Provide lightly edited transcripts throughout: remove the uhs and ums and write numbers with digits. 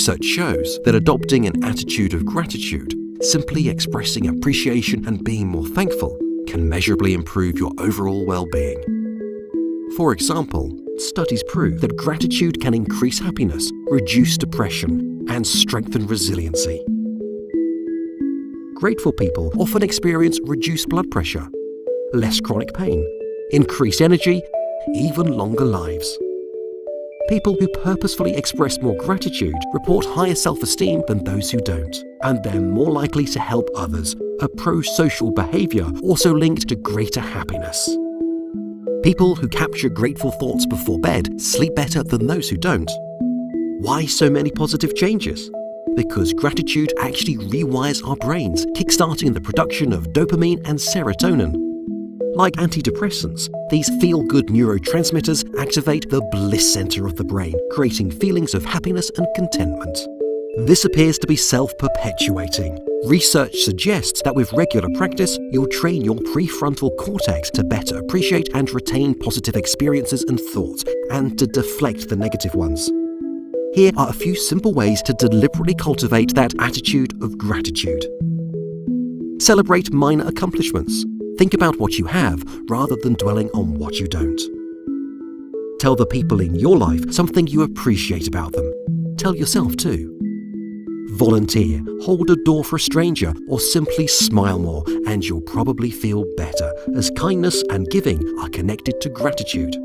Research shows that adopting an attitude of gratitude, simply expressing appreciation and being more thankful, can measurably improve your overall well-being. For example, studies prove that gratitude can increase happiness, reduce depression, and strengthen resiliency. Grateful people often experience reduced blood pressure, less chronic pain, increased energy, even longer lives. People who purposefully express more gratitude report higher self-esteem than those who don't, and they're more likely to help others, a pro-social behavior also linked to greater happiness. People who capture grateful thoughts before bed sleep better than those who don't. Why so many positive changes? Because gratitude actually rewires our brains, kickstarting the production of dopamine and serotonin. Like antidepressants, these feel-good neurotransmitters activate the bliss center of the brain, creating feelings of happiness and contentment. This appears to be self-perpetuating. Research suggests that with regular practice, you'll train your prefrontal cortex to better appreciate and retain positive experiences and thoughts, and to deflect the negative ones. Here are a few simple ways to deliberately cultivate that attitude of gratitude. Celebrate minor accomplishments. Think about what you have rather than dwelling on what you don't. Tell the people in your life something you appreciate about them. Tell yourself too. Volunteer, hold a door for a stranger, or simply smile more, and you'll probably feel better, as kindness and giving are connected to gratitude.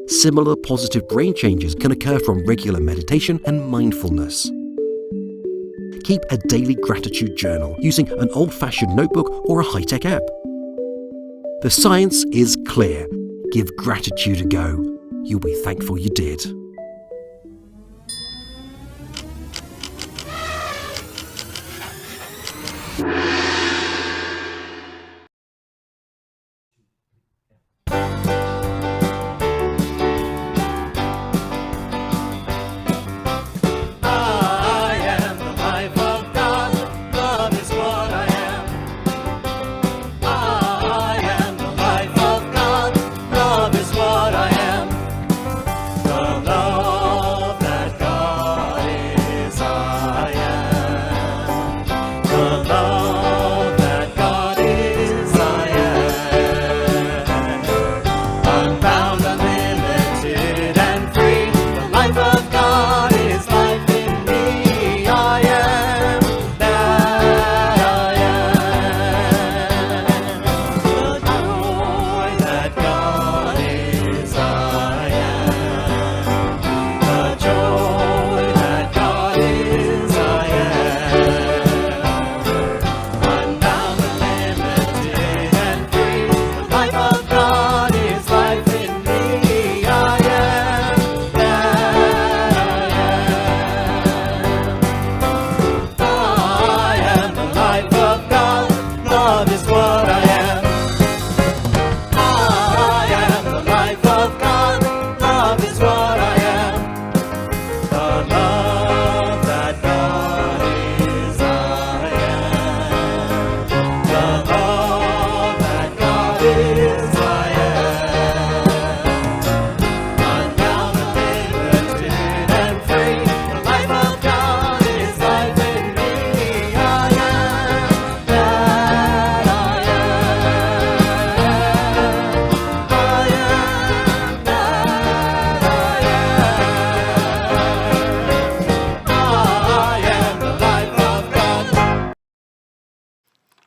Similar positive brain changes can occur from regular meditation and mindfulness. Keep a daily gratitude journal using an old-fashioned notebook or a high-tech app. The science is clear. Give gratitude a go. You'll be thankful you did.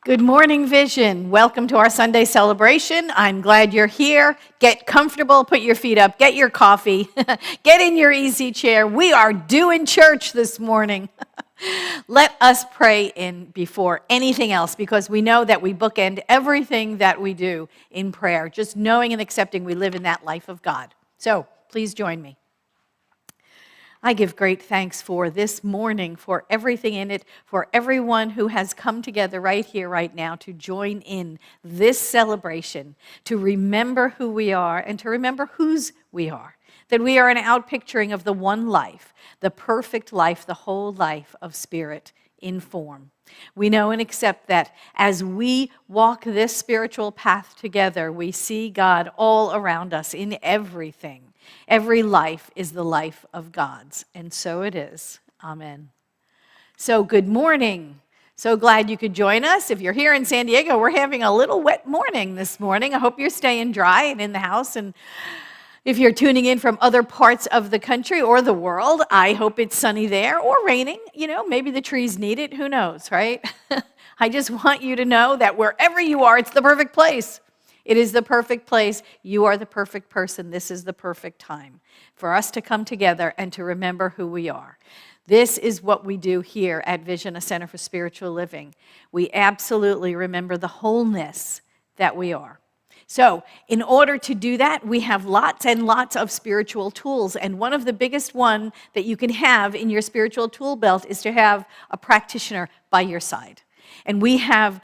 Good morning, Vision. Welcome to our Sunday celebration. I'm glad you're here. Get comfortable, put your feet up, get your coffee, get in your easy chair. We are doing church this morning. Let us pray in before anything else, because we know that we bookend everything that we do in prayer, just knowing and accepting we live in that life of God. So please join me. I give great thanks for this morning, for everything in it, for everyone who has come together right here, right now, to join in this celebration, to remember who we are and to remember whose we are, that we are an outpicturing of the one life, the perfect life, the whole life of Spirit in form. We know and accept that as we walk this spiritual path together, we see God all around us in everything. Every life is the life of God's, and so it is. Amen. So good morning. So glad you could join us. If you're here in San Diego, we're having a little wet morning this morning. I hope you're staying dry and in the house. And if you're tuning in from other parts of the country or the world, I hope it's sunny there or raining. You know, maybe the trees need it. Who knows, right? I just want you to know that wherever you are, it's the perfect place. It is the perfect place. You are the perfect person. This is the perfect time for us to come together and to remember who we are. This is what we do here at Vision, a Center for Spiritual Living. We absolutely remember the wholeness that we are. So in order to do that, we have lots and lots of spiritual tools. And one of the biggest one that you can have in your spiritual tool belt is to have a practitioner by your side. And we have,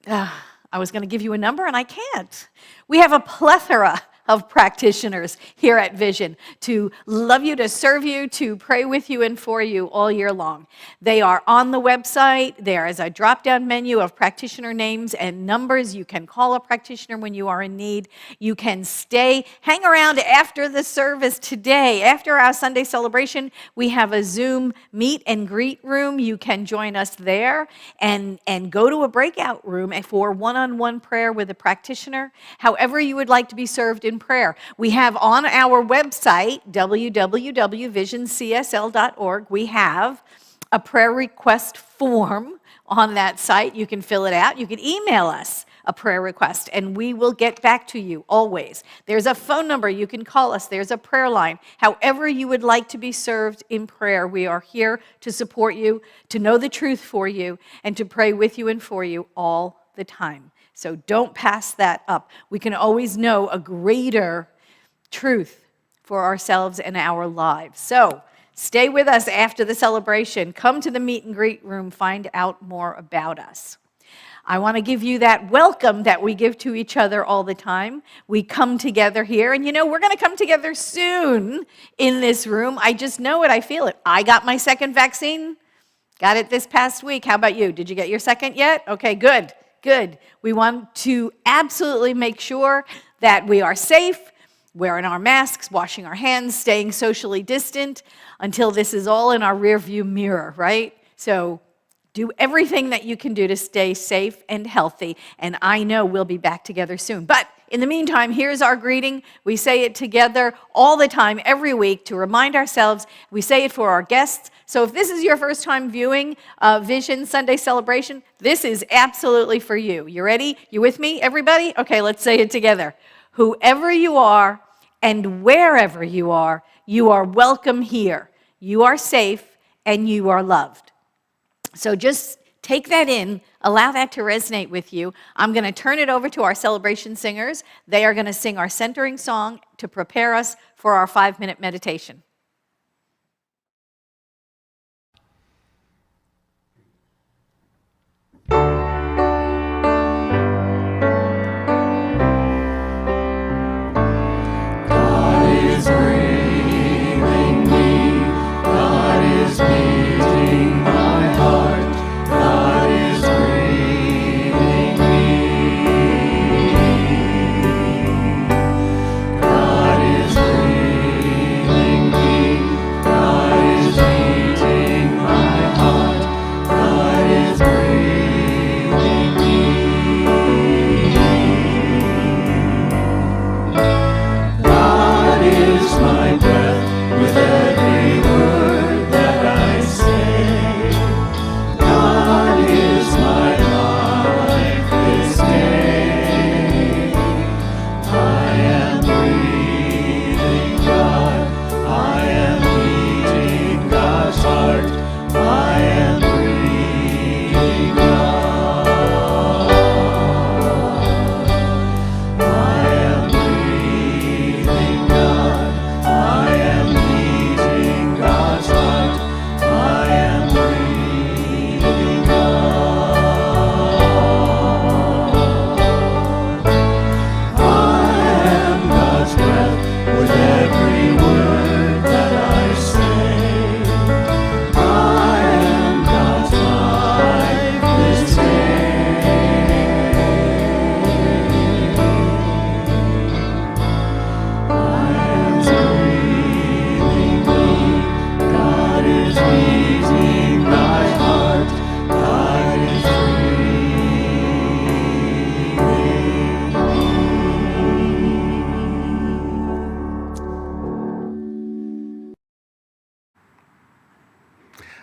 I was going to give you a number and I can't. We have a plethora of practitioners here at Vision to love you, to serve you, to pray with you and for you all year long. They are on the website. There is a drop-down menu of practitioner names and numbers. You can call a practitioner when you are in need. You can hang around after the service today. After our Sunday celebration, we have a Zoom meet and greet room. You can join us there and go to a breakout room for one-on-one prayer with a practitioner. However you would like to be served in prayer. We have on our website, www.visioncsl.org, we have a prayer request form on that site. You can fill it out. You can email us a prayer request, and we will get back to you always. There's a phone number. You can call us. There's a prayer line. However you would like to be served in prayer, we are here to support you, to know the truth for you, and to pray with you and for you all the time. So don't pass that up. We can always know a greater truth for ourselves and our lives. So stay with us after the celebration. Come to the meet and greet room. Find out more about us. I want to give you that welcome that we give to each other all the time. We come together here, and you know, we're going to come together soon in this room. I just know it. I feel it. I got my second vaccine. Got it this past week. How about you? Did you get your second yet? Okay, good. Good. We want to absolutely make sure that we are safe, wearing our masks, washing our hands, staying socially distant until this is all in our rearview mirror, right? So do everything that you can do to stay safe and healthy, and I know we'll be back together soon. But in the meantime, here's our greeting. We say it together all the time, every week, to remind ourselves. We say it for our guests. So if this is your first time viewing Vision Sunday Celebration, this is absolutely for you. You ready? You with me, everybody? Okay, let's say it together. Whoever you are and wherever you are welcome here. You are safe and you are loved. So just take that in, allow that to resonate with you. I'm going to turn it over to our celebration singers. They are going to sing our centering song to prepare us for our 5-minute meditation. God is breathing me.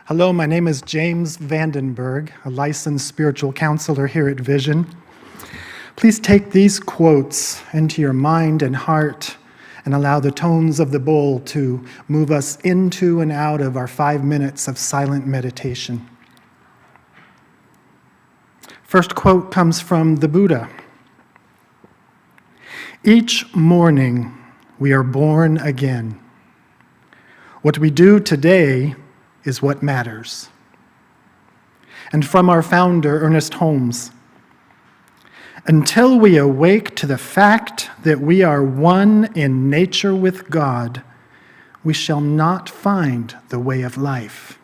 Hello, my name is James Vandenberg, a licensed spiritual counselor here at Vision. Please take these quotes into your mind and heart and allow the tones of the bowl to move us into and out of our 5 minutes of silent meditation. First quote comes from the Buddha. Each morning we are born again. What we do today is what matters. And from our founder, Ernest Holmes, until we awake to the fact that we are one in nature with God, we shall not find the way of life.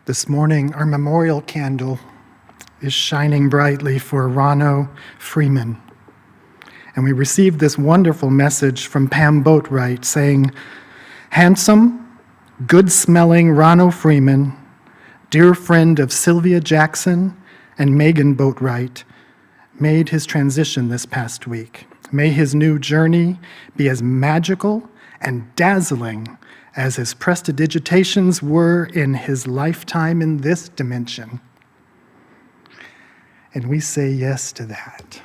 This morning, our memorial candle is shining brightly for Ronno Freeman. And we received this wonderful message from Pam Boatwright saying, "Handsome, good-smelling Ronno Freeman, dear friend of Sylvia Jackson and Megan Boatwright, made his transition this past week. May his new journey be as magical and dazzling as his prestidigitations were in his lifetime in this dimension." And we say yes to that.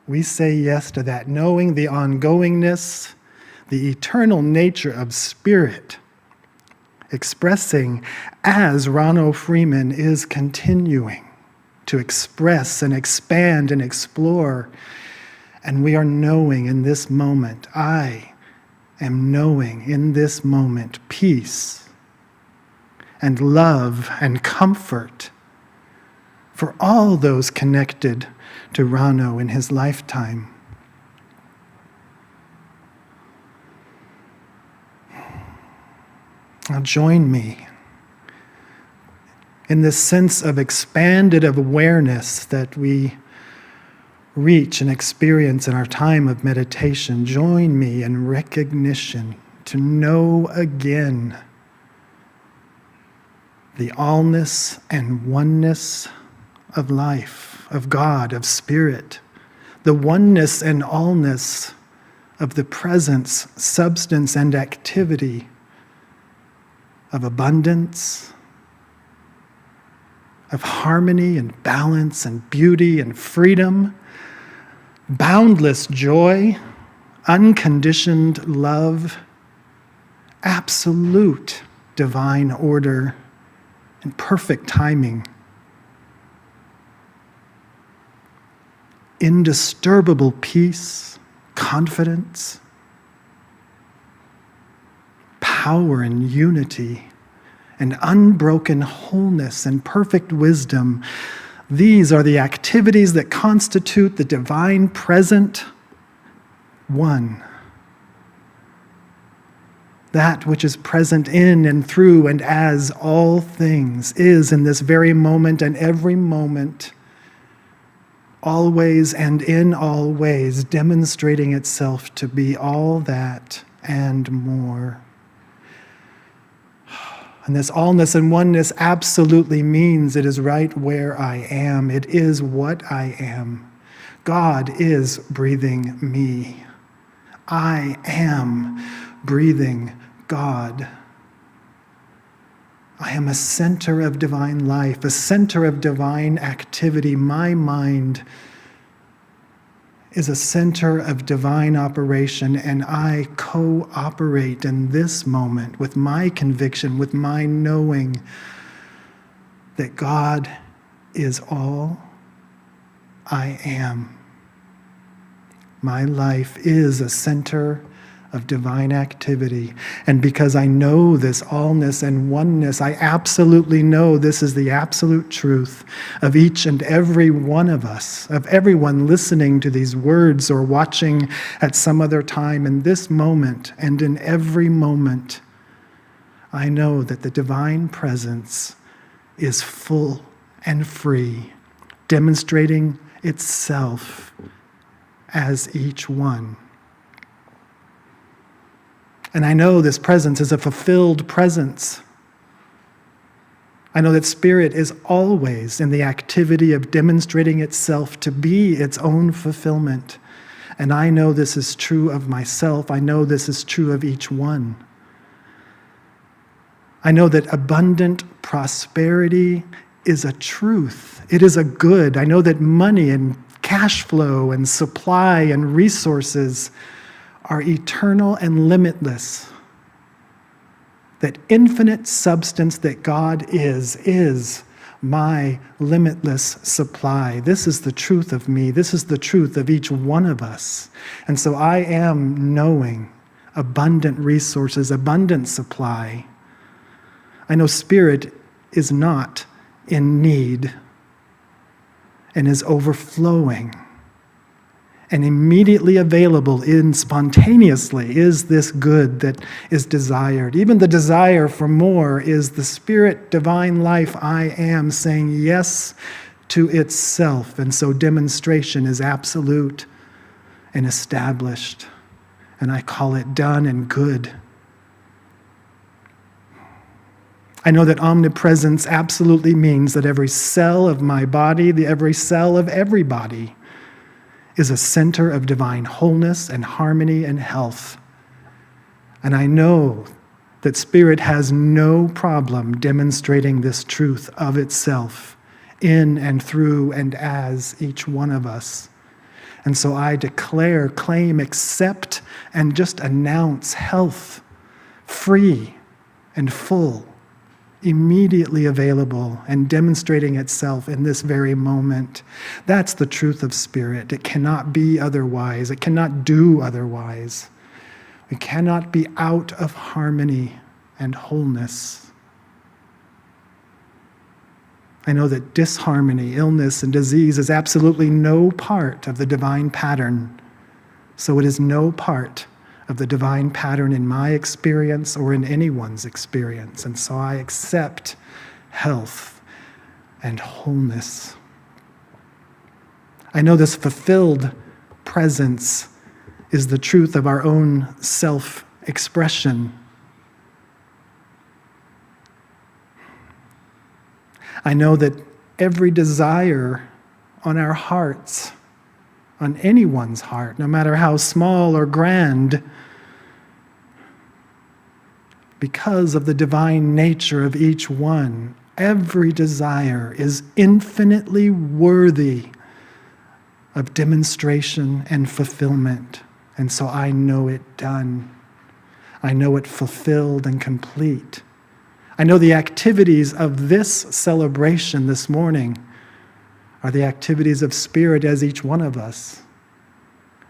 We say yes to that, knowing the ongoingness, the eternal nature of spirit, expressing as Ronno Freeman is continuing to express and expand and explore. And we are knowing in this moment, I am knowing in this moment peace and love and comfort for all those connected to Ronno in his lifetime. Now join me in this sense of expanded awareness that we reach and experience in our time of meditation. Join me in recognition to know again the allness and oneness of life, of God, of spirit, the oneness and allness of the presence, substance, and activity of abundance, of harmony and balance and beauty and freedom, boundless joy, unconditioned love, absolute divine order, and perfect timing, indisturbable peace, confidence, power and unity, and unbroken wholeness and perfect wisdom. These are the activities that constitute the divine present one. That which is present in and through and as all things is in this very moment and every moment, always and in all ways, demonstrating itself to be all that and more. And this allness and oneness absolutely means it is right where I am. It is what I am. God is breathing me. I am breathing God. I am a center of divine life, a center of divine activity. My mind is a center of divine operation, and I cooperate in this moment with my conviction, with my knowing that God is all I am. My life is a center of divine activity. And because I know this allness and oneness, I absolutely know this is the absolute truth of each and every one of us, of everyone listening to these words or watching at some other time. In this moment and in every moment, I know that the divine presence is full and free, demonstrating itself as each one. And I know this presence is a fulfilled presence. I know that spirit is always in the activity of demonstrating itself to be its own fulfillment. And I know this is true of myself. I know this is true of each one. I know that abundant prosperity is a truth. It is a good. I know that money and cash flow and supply and resources are eternal and limitless. That infinite substance that God is my limitless supply. This is the truth of me. This is the truth of each one of us. And so I am knowing abundant resources, abundant supply. I know spirit is not in need and is overflowing and immediately available spontaneously is this good that is desired. Even the desire for more is the Spirit, divine life I am, saying yes to itself. And so demonstration is absolute and established. And I call it done and good. I know that omnipresence absolutely means that every cell of my body, every cell of everybody, is a center of divine wholeness and harmony and health. And I know that Spirit has no problem demonstrating this truth of itself in and through and as each one of us. And so I declare, claim, accept, and just announce health, free and full, immediately available and demonstrating itself in this very moment. That's the truth of Spirit. It cannot be otherwise. It cannot do otherwise. We cannot be out of harmony and wholeness. I know that disharmony, illness, and disease is absolutely no part of the divine pattern. So it is no part of the divine pattern in my experience or in anyone's experience. And so I accept health and wholeness. I know this fulfilled presence is the truth of our own self-expression. I know that every desire on our hearts, on anyone's heart, no matter how small or grand, because of the divine nature of each one, every desire is infinitely worthy of demonstration and fulfillment. And so I know it done. I know it fulfilled and complete. I know the activities of this celebration this morning are the activities of Spirit as each one of us,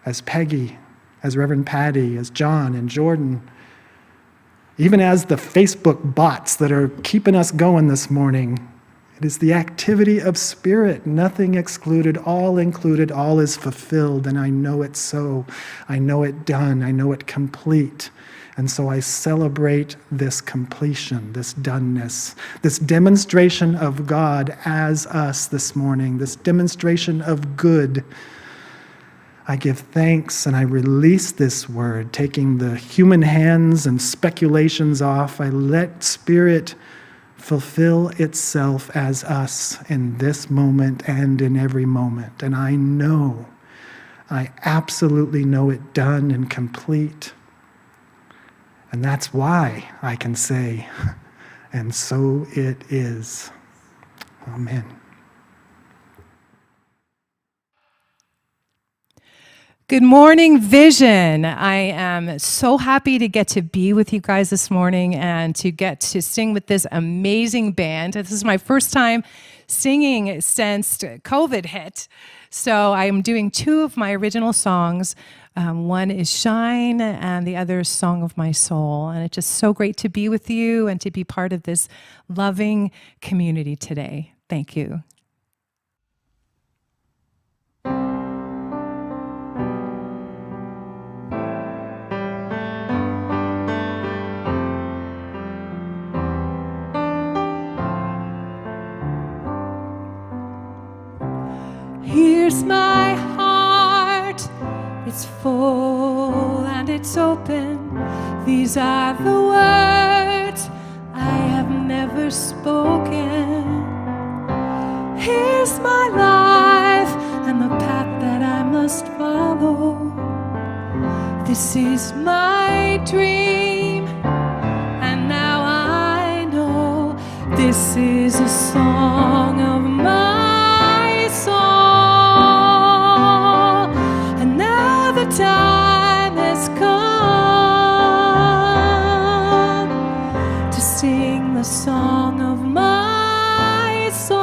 as Peggy, as Reverend Patti, as John and Jordan, even as the Facebook bots that are keeping us going this morning. It is the activity of Spirit, nothing excluded, all included, all is fulfilled, and I know it so. I know it done, I know it complete. And so I celebrate this completion, this doneness, this demonstration of God as us this morning, this demonstration of good. I give thanks and I release this word, taking the human hands and speculations off. I let Spirit fulfill itself as us in this moment and in every moment. And I absolutely know it done and complete. And that's why I can say, and so it is. Amen. Good morning, Vision. I am so happy to get to be with you guys this morning and to get to sing with this amazing band. This is my first time singing since COVID hit. So I'm doing two of my original songs. One is Shine and the other is Song of My Soul. And it's just so great to be with you and to be part of this loving community today. Thank you. Here's my heart, it's full and it's open. These are the words I have never spoken. Here's my life and the path that I must follow. This is my dream, and now I know this is a song of my soul. Time has come to sing the song of my soul.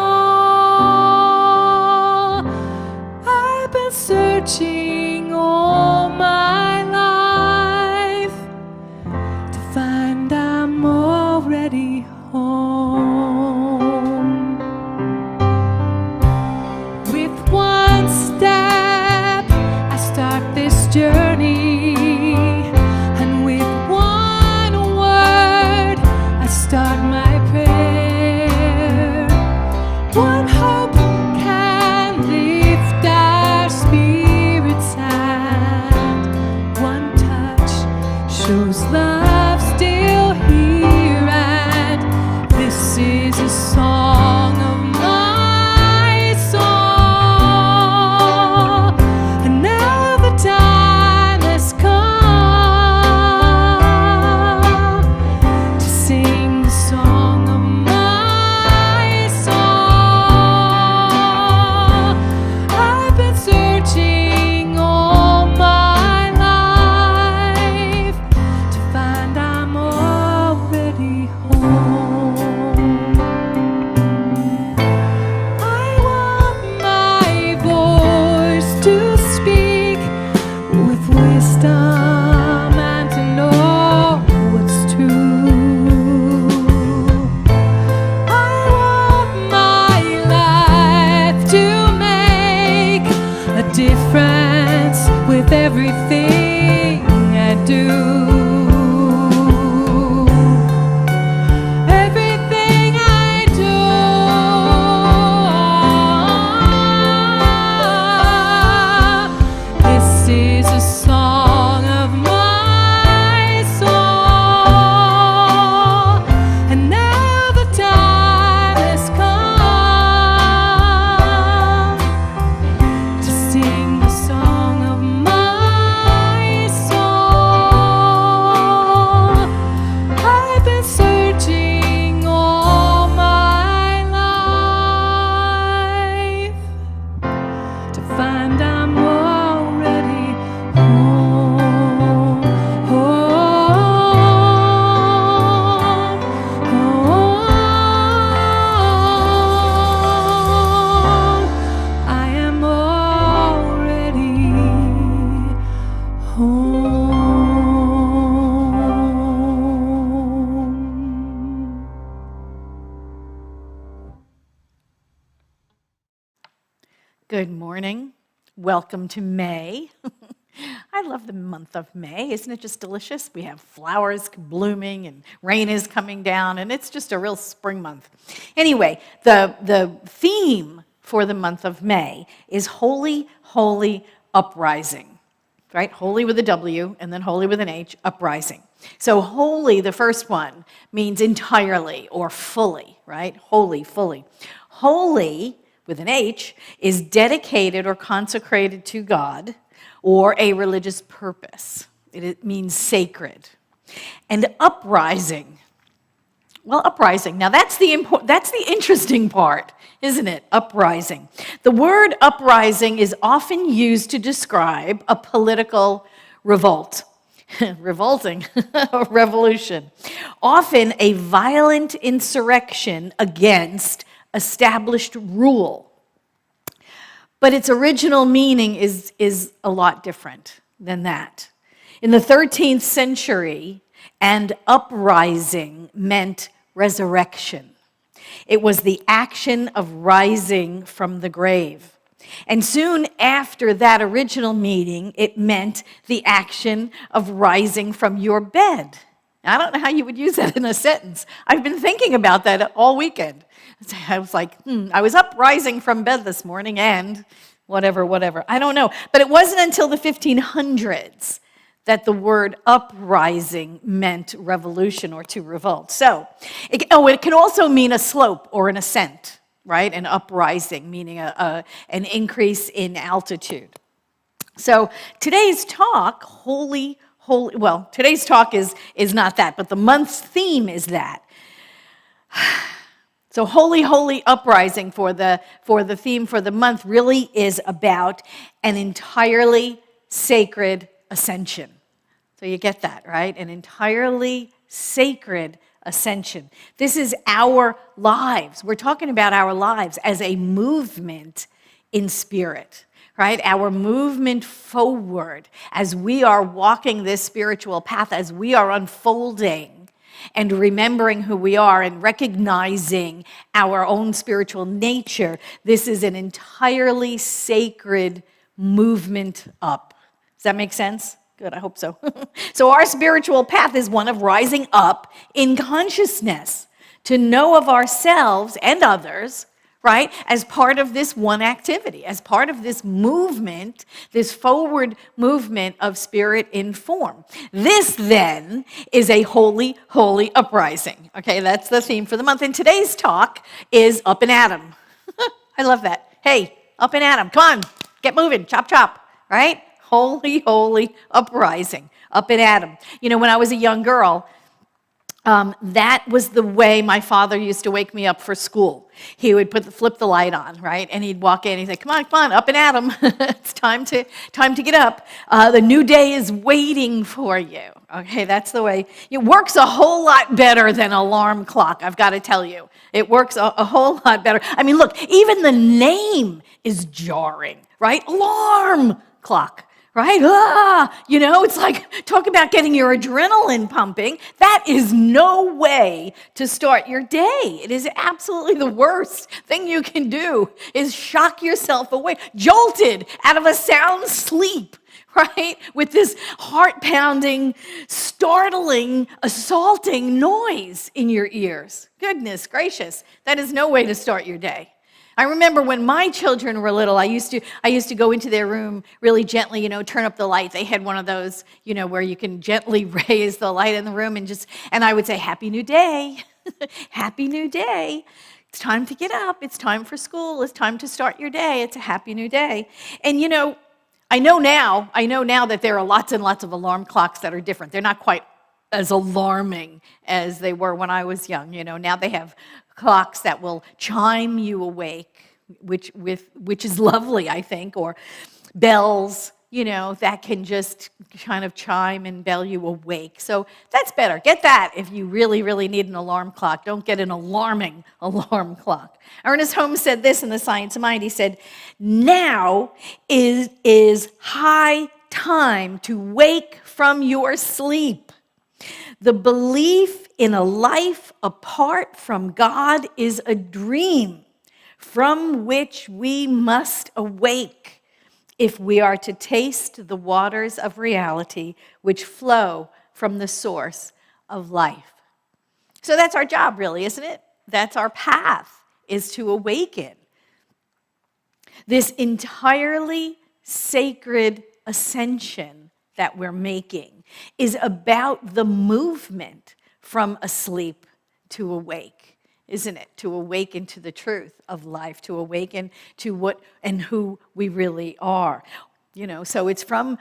I've been searching all my life to find I'm already home. With one step I difference with everything I do. Everything I do. This is a song of my soul. And now the time has come to sing the song of my soul. I've been searching all my life to find I'm already home, home, home. I am already home. Good morning. Welcome to May. I love the month of May. Isn't it just delicious? We have flowers blooming and rain is coming down, and it's just a real spring month. Anyway, the theme for the month of May is Holy, Holy Uprising, right? Holy with a W and then holy with an H, uprising. So holy, the first one, means entirely or fully, right? Holy, fully. Holy, with an H, is dedicated or consecrated to God or a religious purpose. It means sacred. And uprising, well, uprising, now that's the interesting part, isn't it? Uprising. The word uprising is often used to describe a political revolt. Revolting, a revolution. Often a violent insurrection against established rule. But its original meaning is a lot different than that. In the 13th century, an uprising meant resurrection. It was the action of rising from the grave. And soon after that original meaning, it meant the action of rising from your bed. I don't know how you would use that in a sentence. I've been thinking about that all weekend. I was like, I was up rising from bed this morning and whatever. I don't know. But it wasn't until the 1500s that the word uprising meant revolution or to revolt. So, it can also mean a slope or an ascent, right? An uprising, meaning an increase in altitude. So today's talk, today's talk is not that, but the month's theme is that. So holy, holy uprising for the theme for the month really is about an entirely sacred ascension. So you get that, right? An entirely sacred ascension. This is our lives. We're talking about our lives as a movement in spirit, right? Our movement forward as we are walking this spiritual path, as we are unfolding and remembering who we are and recognizing our own spiritual nature. This is an entirely sacred movement up. Does that make sense? Good, I hope so. So our spiritual path is one of rising up in consciousness to know of ourselves and others, right, as part of this one activity, as part of this movement, this forward movement of spirit in form. This, then, is a holy, holy uprising. Okay, that's the theme for the month. And today's talk is up and at 'em. I love that. Hey, up and at 'em. Come on, get moving, chop, chop, right? Holy, holy uprising, up and at 'em. You know, when I was a young girl, that was the way my father used to wake me up for school. He would flip the light on, right? And he'd walk in and he'd say, come on, up and at 'em. It's time to get up. The new day is waiting for you. Okay, that's the way. It works a whole lot better than alarm clock, I've got to tell you. It works a whole lot better. I mean, look, even the name is jarring, right? Alarm clock. right? It's like, talk about getting your adrenaline pumping. That is no way to start your day. It is absolutely the worst thing you can do is shock yourself awake, jolted out of a sound sleep, right? With this heart-pounding, startling, assaulting noise in your ears. Goodness gracious, that is no way to start your day. I remember when my children were little, I used to go into their room really gently, turn up the light. They had one of those, where you can gently raise the light in the room and I would say, "Happy New Day, Happy New Day. It's time to get up. It's time for school. It's time to start your day. It's a happy new day." And I know now that there are lots and lots of alarm clocks that are different. They're not quite as alarming as they were when I was young. Now they have clocks that will chime you awake, which is lovely, I think, or bells, that can just kind of chime and bell you awake. So that's better. Get that if you really, really need an alarm clock. Don't get an alarming alarm clock. Ernest Holmes said this in The Science of Mind. He said, "Now is high time to wake from your sleep. The belief in a life apart from God is a dream from which we must awake if we are to taste the waters of reality which flow from the source of life." So that's our job, really, isn't it? That's our path, is to awaken. This entirely sacred ascension that we're making is about the movement from asleep to awake, isn't it? To awaken to the truth of life, to awaken to what and who we really are. So it's from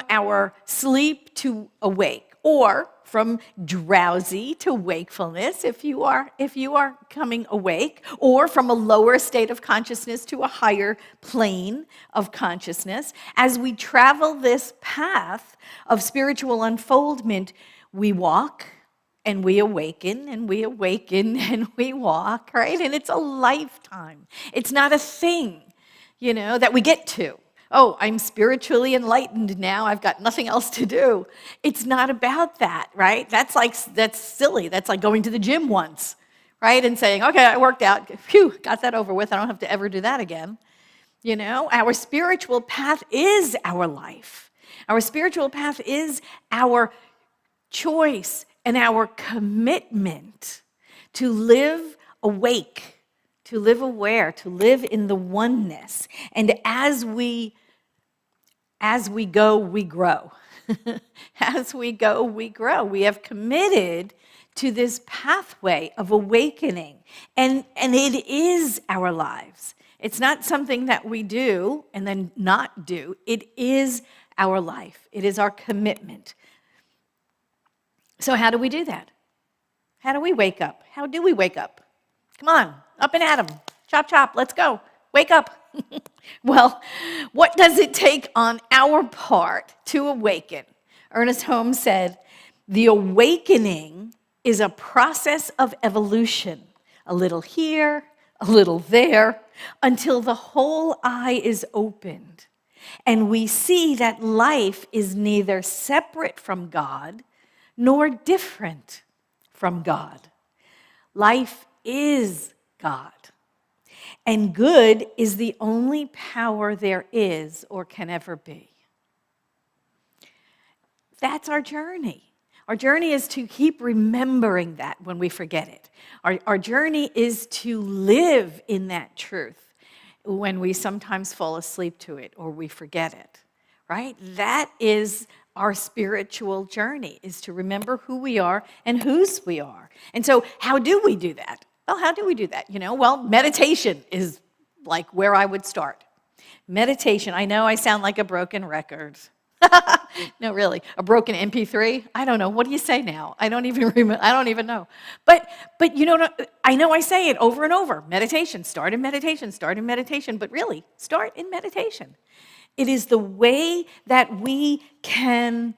our sleep to awake, or from drowsy to wakefulness if you are coming awake, or from a lower state of consciousness to a higher plane of consciousness. As we travel this path of spiritual unfoldment, we walk and we awaken and we awaken and we walk, right? And it's a lifetime. It's not a thing, that we get to. Oh, I'm spiritually enlightened now. I've got nothing else to do. It's not about that, right? That's silly. That's like going to the gym once, right? And saying, "Okay, I worked out. Phew, got that over with. I don't have to ever do that again." Our spiritual path is our life. Our spiritual path is our choice and our commitment to live awake, to live aware, to live in the oneness. And as we go, we grow. As we go, we grow. We have committed to this pathway of awakening. And it is our lives. It's not something that we do and then not do. It is our life. It is our commitment. So how do we do that? How do we wake up? How do we wake up? Come on, up and at 'em. Chop, chop, let's go. Wake up. Well, what does it take on our part to awaken? Ernest Holmes said, "The awakening is a process of evolution, a little here, a little there, until the whole eye is opened, and we see that life is neither separate from God nor different from God. Life is God, and good is the only power there is or can ever be." That's our journey. Our journey is to keep remembering that when we forget it. Our journey is to live in that truth when we sometimes fall asleep to it or we forget it, right? That is our spiritual journey, is to remember who we are and whose we are. And so how do we do that? Well, how do we do that? Well, meditation is like where I would start. Meditation. I know I sound like a broken record. No, really, a broken MP3. I don't know. What do you say now? I don't even remember. I don't even know. But I know I say it over and over. Meditation. Start in meditation. Start in meditation. But really, start in meditation. It is the way that we can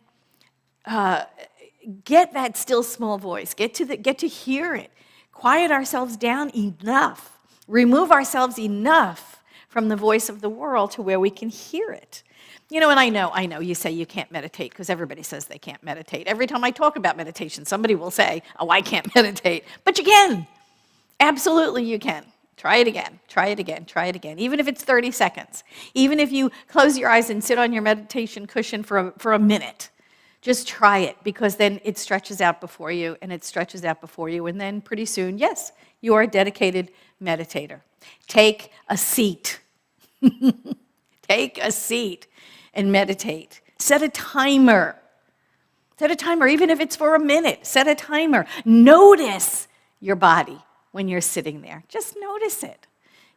get that still small voice. Get to hear it. Quiet ourselves down enough. Remove ourselves enough from the voice of the world to where we can hear it. You know, and I know, you say you can't meditate because everybody says they can't meditate. Every time I talk about meditation, somebody will say, oh, I can't meditate. But you can. Absolutely you can. Try it again, try it again, try it again. Even if it's 30 seconds. Even if you close your eyes and sit on your meditation cushion for a minute. Just try it, because then it stretches out before you, and it stretches out before you, and then pretty soon, yes, you are a dedicated meditator. Take a seat. Take a seat and meditate. Set a timer. Set a timer, even if it's for a minute. Set a timer. Notice your body when you're sitting there. Just notice it.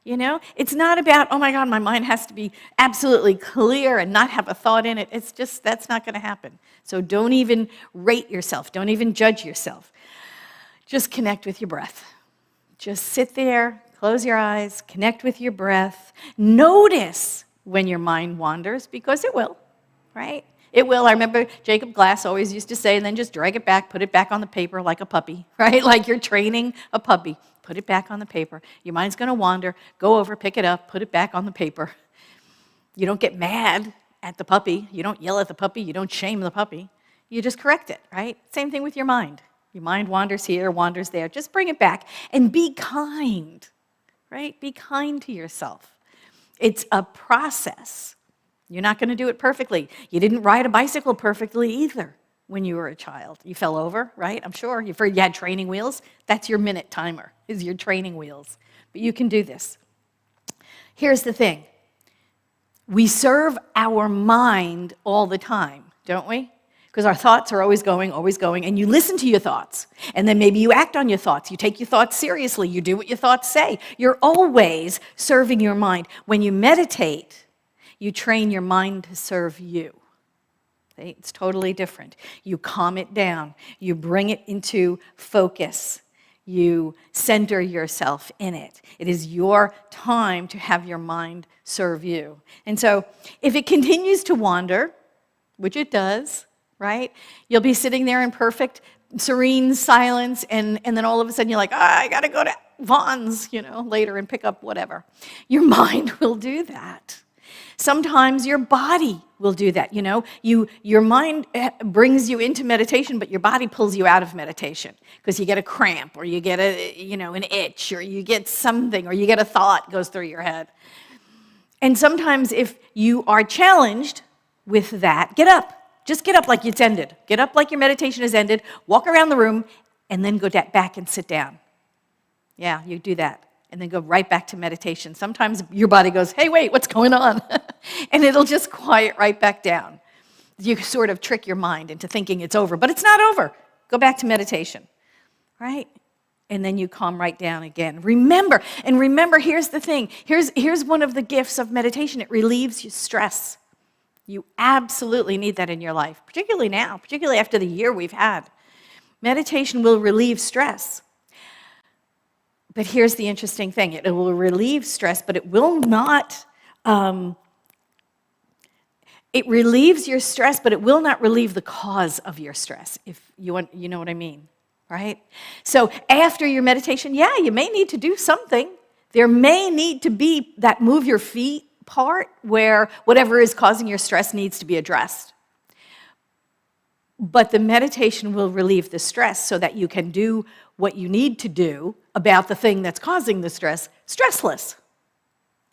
You know, it's not about, oh my God, my mind has to be absolutely clear and not have a thought in it. It's just, that's not going to happen. So don't even rate yourself. Don't even judge yourself. Just connect with your breath. Just sit there, close your eyes, connect with your breath. Notice when your mind wanders, because it will, right? It will. I remember Jacob Glass always used to say, and then just drag it back, put it back on the paper like a puppy, right? Like you're training a puppy. Put it back on the paper. Your mind's going to wander. Go over, pick it up, put it back on the paper. You don't get mad at the puppy. You don't yell at the puppy. You don't shame the puppy. You just correct it, right? Same thing with your mind. Your mind wanders here, wanders there. Just bring it back and be kind, right? Be kind to yourself. It's a process. You're not going to do it perfectly. You didn't ride a bicycle perfectly either when you were a child. You fell over, right? I'm sure. You've heard you had training wheels. That's your minute timer, is your training wheels. But you can do this. Here's the thing. We serve our mind all the time, don't we? Because our thoughts are always going, and you listen to your thoughts. And then maybe you act on your thoughts. You take your thoughts seriously. You do what your thoughts say. You're always serving your mind. When you meditate, you train your mind to serve you. It's totally different. You calm it down. You bring it into focus. You center yourself in it. It is your time to have your mind serve you. And so if it continues to wander, which it does, right? You'll be sitting there in perfect, serene silence, and then all of a sudden you're like, I got to go to Vaughn's, later and pick up whatever. Your mind will do that. Sometimes your body will do that, Your mind brings you into meditation, but your body pulls you out of meditation because you get a cramp, or you get an itch, or you get something, or you get a thought goes through your head. And sometimes if you are challenged with that, get up. Just get up like it's ended. Get up like your meditation has ended. Walk around the room, and then go back and sit down. Yeah, you do that. And then go right back to meditation. Sometimes your body goes, hey, wait, what's going on? And it'll just quiet right back down. You sort of trick your mind into thinking it's over, but it's not over. Go back to meditation, right? And then you calm right down again. Remember, here's the thing. Here's one of the gifts of meditation. It relieves your stress. You absolutely need that in your life, particularly now, particularly after the year we've had. Meditation will relieve stress. But here's the interesting thing. It will relieve stress, but it will not, it relieves your stress, but it will not relieve the cause of your stress, if you know what I mean, right? So after your meditation, yeah, you may need to do something. There may need to be that move your feet part where whatever is causing your stress needs to be addressed. But the meditation will relieve the stress so that you can do what you need to do about the thing that's causing the stress, stressless,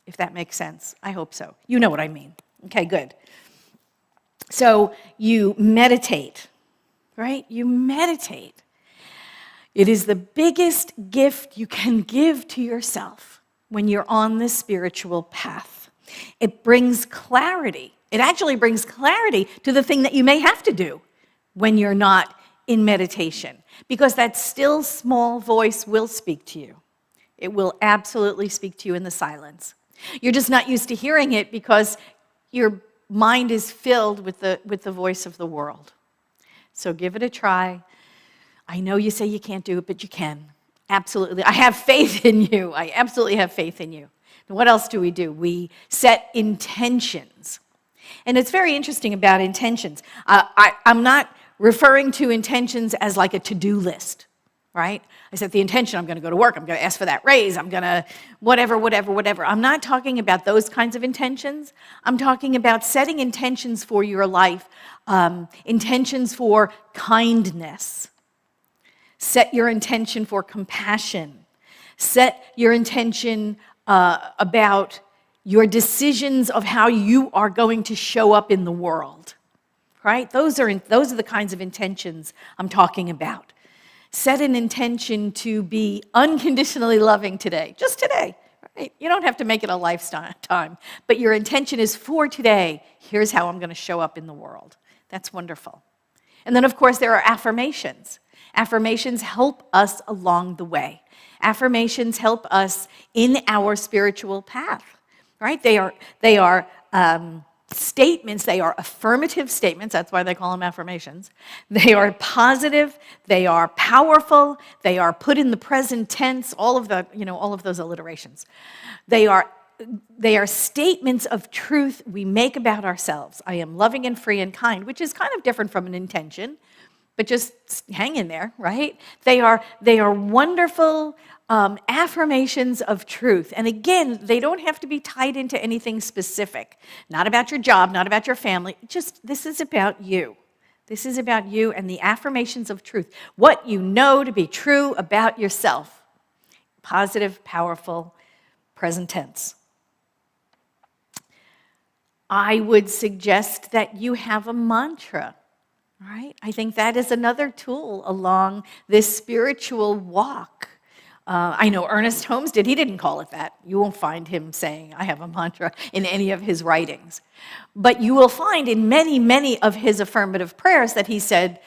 if that makes sense. I hope so. You know what I mean. Okay, good. So you meditate, right? You meditate. It is the biggest gift you can give to yourself when you're on this spiritual path. It brings clarity. It actually brings clarity to the thing that you may have to do when you're not in meditation, because that still small voice will speak to you. It will absolutely speak to you in the silence. You're just not used to hearing it because your mind is filled with the voice of the world. So give it a try. I know you say you can't do it, but you can. Absolutely. I have faith in you. I absolutely have faith in you. And what else do? We set intentions. And it's very interesting about intentions. I'm not referring to intentions as like a to-do list, right? I set the intention, I'm going to go to work, I'm going to ask for that raise, I'm going to whatever. I'm not talking about those kinds of intentions. I'm talking about setting intentions for your life, intentions for kindness. Set your intention for compassion. Set your intention about your decisions of how you are going to show up in the world. Right? Those are the kinds of intentions I'm talking about. Set an intention to be unconditionally loving today, just today. Right? You don't have to make it a lifetime, but your intention is for today. Here's how I'm going to show up in the world. That's wonderful. And then, of course, there are affirmations. Affirmations help us along the way. Affirmations help us in our spiritual path. Right? They are statements, they are affirmative statements, that's why they call them affirmations. They are positive, they are powerful, they are put in the present tense, all of those alliterations. They are statements of truth we make about ourselves. I am loving and free and kind, which is kind of different from an intention, but just hang in there, right? They are wonderful affirmations of truth. And again, they don't have to be tied into anything specific. Not about your job, not about your family. Just, this is about you. This is about you and the affirmations of truth. What you know to be true about yourself. Positive, powerful, present tense. I would suggest that you have a mantra. Right? I think that is another tool along this spiritual walk. I know Ernest Holmes did. He didn't call it that. You won't find him saying, I have a mantra in any of his writings. But you will find in many, many of his affirmative prayers that he said,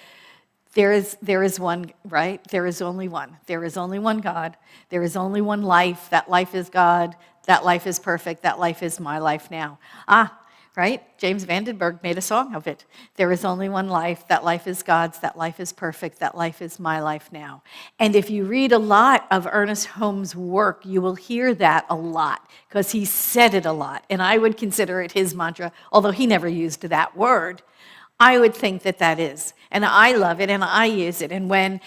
there is one, right? There is only one. There is only one God. There is only one life. That life is God. That life is perfect. That life is my life now. Right? James Vandenberg made a song of it. There is only one life. That life is God's. That life is perfect. That life is my life now. And if you read a lot of Ernest Holmes' work, you will hear that a lot because he said it a lot. And I would consider it his mantra, although he never used that word. I would think that is. And I love it and I use it. And when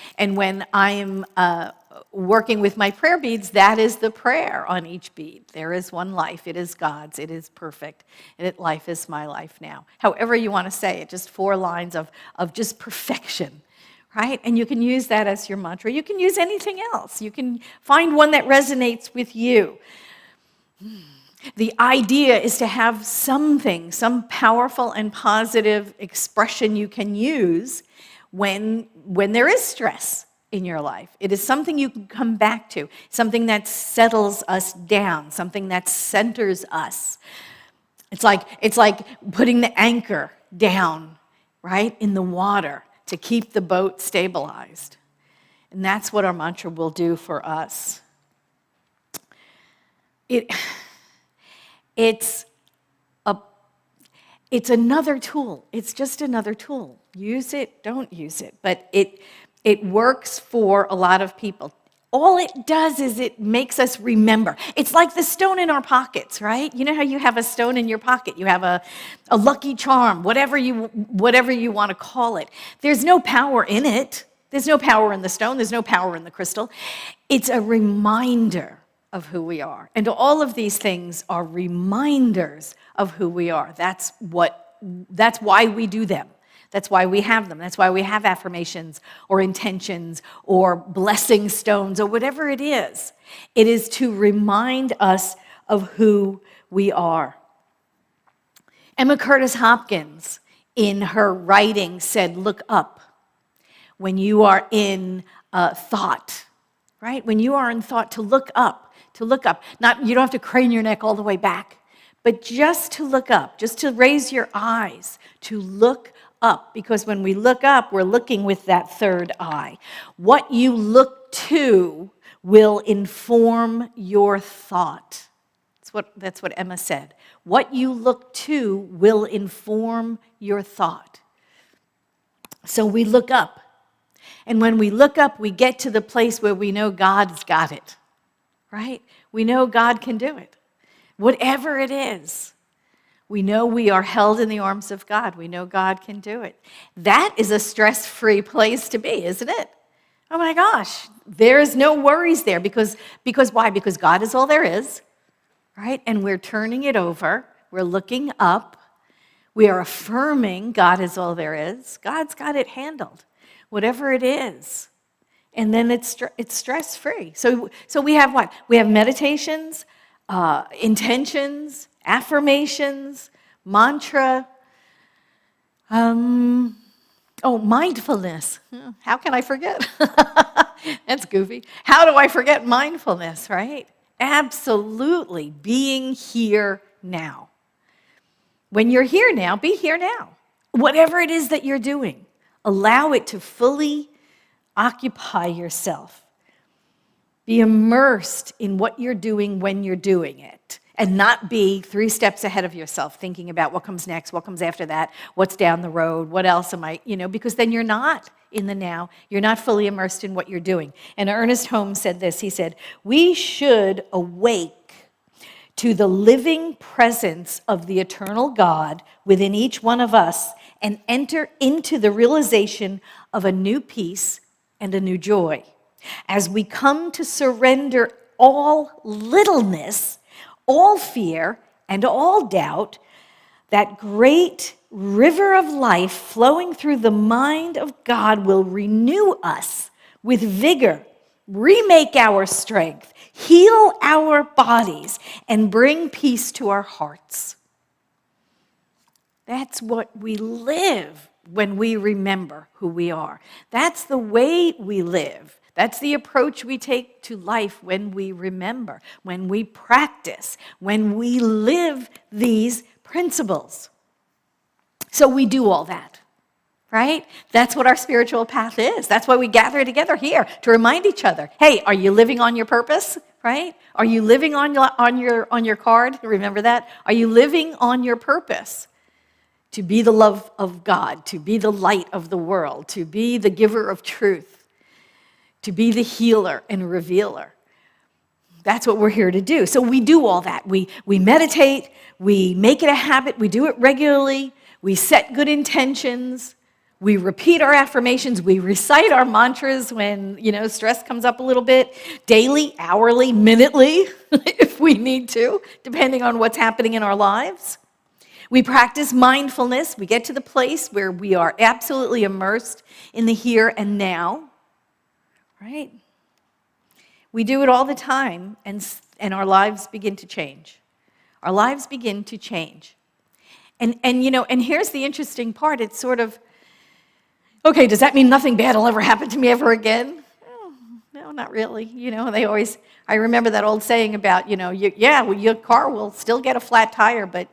I am working with my prayer beads, that is the prayer on each bead. There is one life. It is God's. It is perfect. And life is my life now. However you want to say it, just 4 lines of just perfection, right? And you can use that as your mantra. You can use anything else. You can find one that resonates with you. The idea is to have something, some powerful and positive expression you can use when there is stress in your life. It is something you can come back to, something that settles us down, something that centers us. It's like putting the anchor down, right, in the water to keep the boat stabilized. And that's what our mantra will do for us. It's another tool. It's just another tool. Use it, don't use it. But it works for a lot of people. All it does is it makes us remember. It's like the stone in our pockets, right? You know how you have a stone in your pocket? You have a lucky charm, whatever you want to call it. There's no power in it. There's no power in the stone. There's no power in the crystal. It's a reminder of who we are. And all of these things are reminders of who we are. That's why we do them. That's why we have them. That's why we have affirmations or intentions or blessing stones or whatever it is. It is to remind us of who we are. Emma Curtis Hopkins, in her writing, said, look up when you are in thought, right? When you are in thought, to look up. You don't have to crane your neck all the way back, but just to look up, just to raise your eyes, to look up, because when we look up, we're looking with that third eye. What you look to will inform your thought. That's what Emma said. What you look to will inform your thought. So we look up. And when we look up, we get to the place where we know God's got it, right? We know God can do it. Whatever it is, we know we are held in the arms of God. We know God can do it. That is a stress-free place to be, isn't it? Oh my gosh, there's no worries there because why? Because God is all there is, right? And we're turning it over. We're looking up. We are affirming God is all there is. God's got it handled, whatever it is. And then it's stress-free. So we have what? We have meditations, intentions, affirmations, mantra, mindfulness. How can I forget? That's goofy. How do I forget mindfulness, right? Absolutely, being here now. When you're here now, be here now. Whatever it is that you're doing, allow it to fully occupy yourself. Be immersed in what you're doing when you're doing it, and not be 3 steps ahead of yourself, thinking about what comes next, what comes after that, what's down the road, what else am I, because then you're not in the now. You're not fully immersed in what you're doing. And Ernest Holmes said this. He said, "We should awake to the living presence of the eternal God within each one of us and enter into the realization of a new peace and a new joy. As we come to surrender all littleness, all fear, and all doubt, that great river of life flowing through the mind of God will renew us with vigor, remake our strength, heal our bodies, and bring peace to our hearts." That's what we live when we remember who we are. That's the way we live. That's the approach we take to life when we remember, when we practice, when we live these principles. So we do all that, right? That's what our spiritual path is. That's why we gather together here, to remind each other, hey, are you living on your purpose, right? Are you living on your card? Remember that? Are you living on your purpose? To be the love of God, to be the light of the world, to be the giver of truth, to be the healer and revealer. That's what we're here to do. So we do all that. We meditate, we make it a habit, we do it regularly, we set good intentions, we repeat our affirmations, we recite our mantras when, stress comes up a little bit, daily, hourly, minutely, if we need to, depending on what's happening in our lives. We practice mindfulness. We get to the place where we are absolutely immersed in the here and now, right? We do it all the time, and our lives begin to change. Our lives begin to change. And here's the interesting part. It's sort of, okay, does that mean nothing bad will ever happen to me ever again? No, not really. I remember that old saying about, your car will still get a flat tire, but,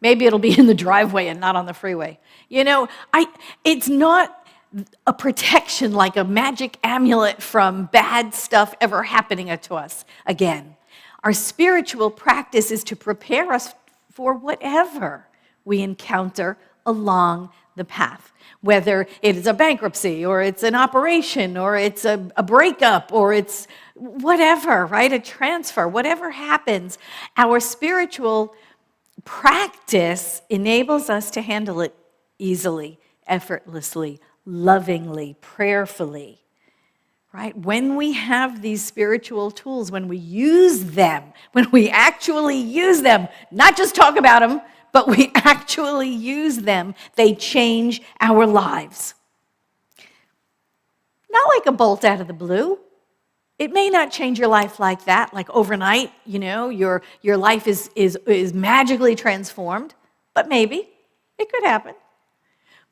maybe it'll be in the driveway and not on the freeway. It's not a protection like a magic amulet from bad stuff ever happening to us again. Our spiritual practice is to prepare us for whatever we encounter along the path, whether it is a bankruptcy or it's an operation or it's a breakup or it's whatever, right? A transfer, whatever happens, our spiritual practice enables us to handle it easily, effortlessly, lovingly, prayerfully, right? When we have these spiritual tools, when we use them, when we actually use them, not just talk about them, but we actually use them, they change our lives. Not like a bolt out of the blue. It may not change your life like that, like overnight, your life is magically transformed, but maybe it could happen.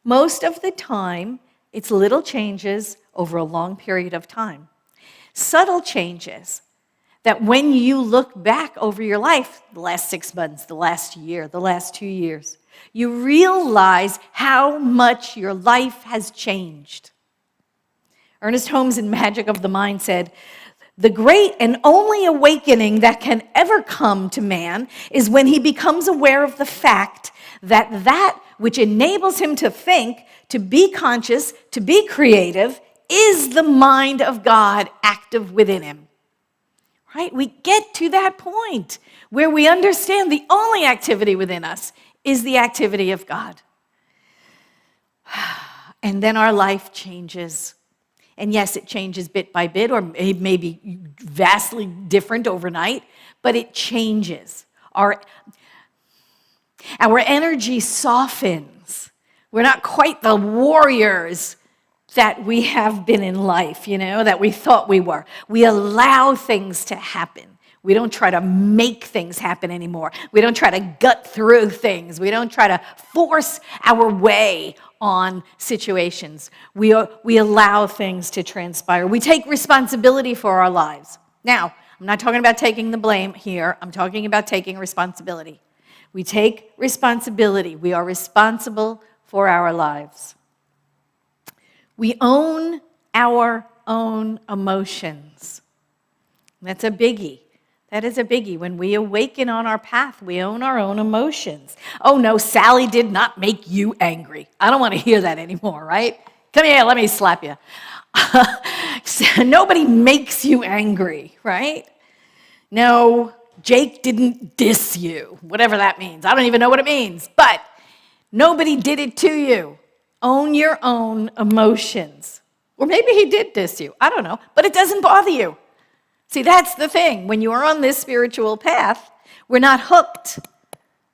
Most of the time, it's little changes over a long period of time. Subtle changes that when you look back over your life, the last 6 months, the last year, the last 2 years, you realize how much your life has changed. Ernest Holmes in Magic of the Mind said, "The great and only awakening that can ever come to man is when he becomes aware of the fact that which enables him to think, to be conscious, to be creative, is the mind of God active within him." Right? We get to that point where we understand the only activity within us is the activity of God. And then our life changes. And yes, it changes bit by bit, or it may be vastly different overnight, but it changes. Our energy softens. We're not quite the warriors that we have been in life, that we thought we were. We allow things to happen. We don't try to make things happen anymore. We don't try to gut through things. We don't try to force our way on situations. We allow things to transpire. We take responsibility for our lives. Now, I'm not talking about taking the blame here. I'm talking about taking responsibility. We take responsibility. We are responsible for our lives. We own our own emotions. That's a biggie. That is a biggie. When we awaken on our path, we own our own emotions. Oh no, Sally did not make you angry. I don't want to hear that anymore, right? Come here, let me slap you. Nobody makes you angry, right? No, Jake didn't diss you, whatever that means. I don't even know what it means, but nobody did it to you. Own your own emotions. Or maybe he did diss you. I don't know, but it doesn't bother you. See, that's the thing. When you are on this spiritual path, we're not hooked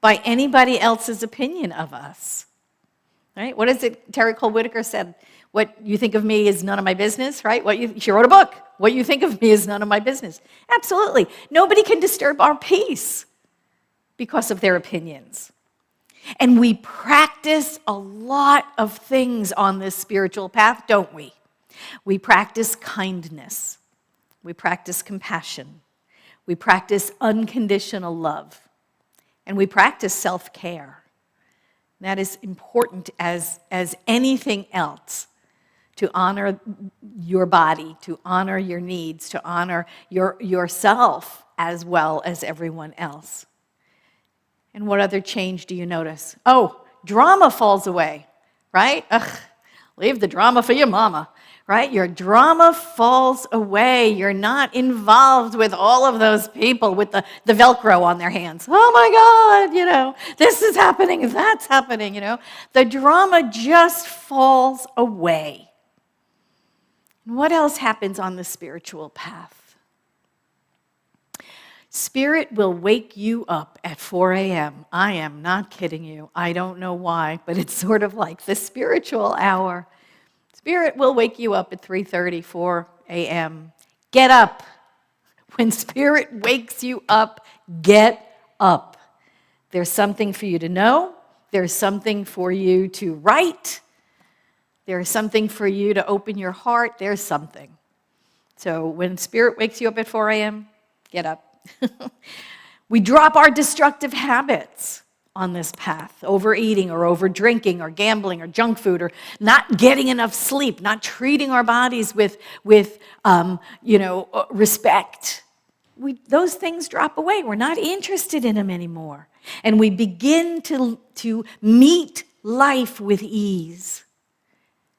by anybody else's opinion of us. Right? What is it Terry Cole Whitaker said? What you think of me is none of my business, right? She wrote a book. What you think of me is none of my business. Absolutely. Nobody can disturb our peace because of their opinions. And we practice a lot of things on this spiritual path, don't we? We practice kindness. We practice compassion. We practice unconditional love. And we practice self-care. That is important as anything else, to honor your body, to honor your needs, to honor yourself as well as everyone else. And what other change do you notice? Oh, drama falls away, right? Leave the drama for your mama, right? Your drama falls away. You're not involved with all of those people with the Velcro on their hands. Oh my God, this is happening, that's happening, The drama just falls away. And what else happens on the spiritual path? Spirit will wake you up at 4 a.m. I am not kidding you. I don't know why, but it's sort of like the spiritual hour. Spirit will wake you up at 3:30, 4 a.m. Get up. When Spirit wakes you up, get up. There's something for you to know. There's something for you to write. There's something for you to open your heart. There's something. So when Spirit wakes you up at 4 a.m., get up. We drop our destructive habits on this path, overeating or overdrinking or gambling or junk food or not getting enough sleep, not treating our bodies with respect. Those things drop away. We're not interested in them anymore. And we begin to meet life with ease